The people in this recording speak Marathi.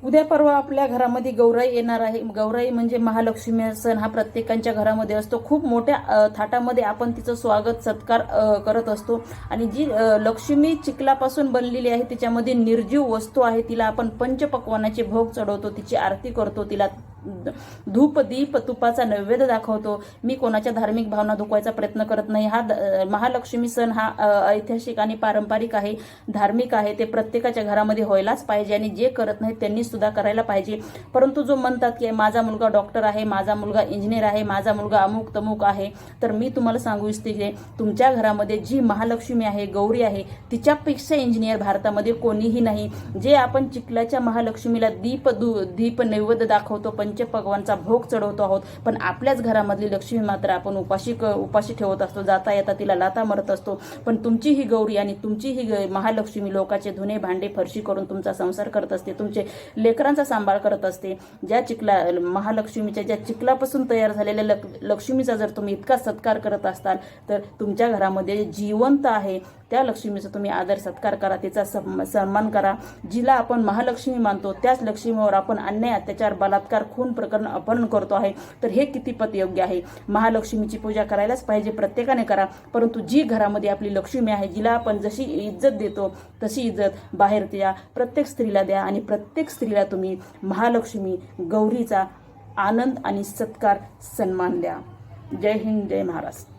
उद्या परवा आपल्या घरामध्ये गौराई येणार आहे। गौराई म्हणजे महालक्ष्मी सण हा प्रत्येकाच्या घरामध्ये असतो। खूप मोठ्या थाटामध्ये आपण तिचं स्वागत सत्कार करत असतो। आणि जी लक्ष्मी चिखलापासून बनलेली आहे, तिच्यामध्ये निर्जीव वस्तू आहे, तिला आपण पंचपक्वानाचे भोग चढवतो, तिची आरती करतो, तिला धूप दीप तुपाचा नैवेद्य दाखवतो। मी कोणाच्या धार्मिक भावना दुखवायचा प्रयत्न करत नाही। हा महालक्ष्मी सण हा ऐतिहासिक आणि पारंपरिक आहे, धार्मिक आहे, ते प्रत्येकाच्या घरामध्ये व्हायलाच पाहिजे आणि जे करत नाही त्यांनी सुद्धा करायला पाहिजे। परंतु जो म्हणतात की माझा मुलगा डॉक्टर आहे, माझा मुलगा इंजिनियर आहे, माझा मुलगा अमुक तमुक आहे, तर मी तुम्हाला सांगू इच्छिते, तुमच्या घरामध्ये जी महालक्ष्मी आहे, गौरी आहे, तिच्यापेक्षा इंजिनियर भारतामध्ये कोणीही नाही। जे आपण चिखलाच्या महालक्ष्मीला दीप नैवेद्य दाखवतो, पंचपक्वानचा भोग चढवतो आहोत, पण आपल्याच घरामधली लक्ष्मी मात्र आपण उपाशी ठेवत असतो, जाता येता तिला लाता मारत असतो। पण तुमची ही गौरी आणि तुमची ही महालक्ष्मी लोकांचे धुणे भांडे फरशी करून तुमचा संसार करत असते, तुमचे लेकरांचा सांभाळ करत असते। ज्या महालक्ष्मीच्या ज्या चिखलापासून तयार झालेल्या लक्ष्मीचा जर तुम्ही इतका सत्कार करत असाल, तर तुमच्या घरामध्ये जिवंत आहे त्या लक्ष्मीचा तुम्ही आदर सत्कार करा, तिचा सन्मान करा। जिला आपण महालक्ष्मी मानतो त्याच लक्ष्मीवर आपण अन्याय अत्याचार बलात्कार खून प्रकरण अपहरण करतो आहे, तर हे कितीपत योग्य आहे? महालक्ष्मीची पूजा करायलाच पाहिजे, प्रत्येकाने करा। परंतु जी घरामध्ये आपली लक्ष्मी आहे, जिला आपण जशी इज्जत देतो तशी इज्जत बाहेर त्या प्रत्येक स्त्रीला द्या आणि प्रत्येक स्त्रीला तुम्ही महालक्ष्मी गौरीचा आनंद आणि सत्कार सन्मान द्या। जय हिंद, जय महाराष्ट्र।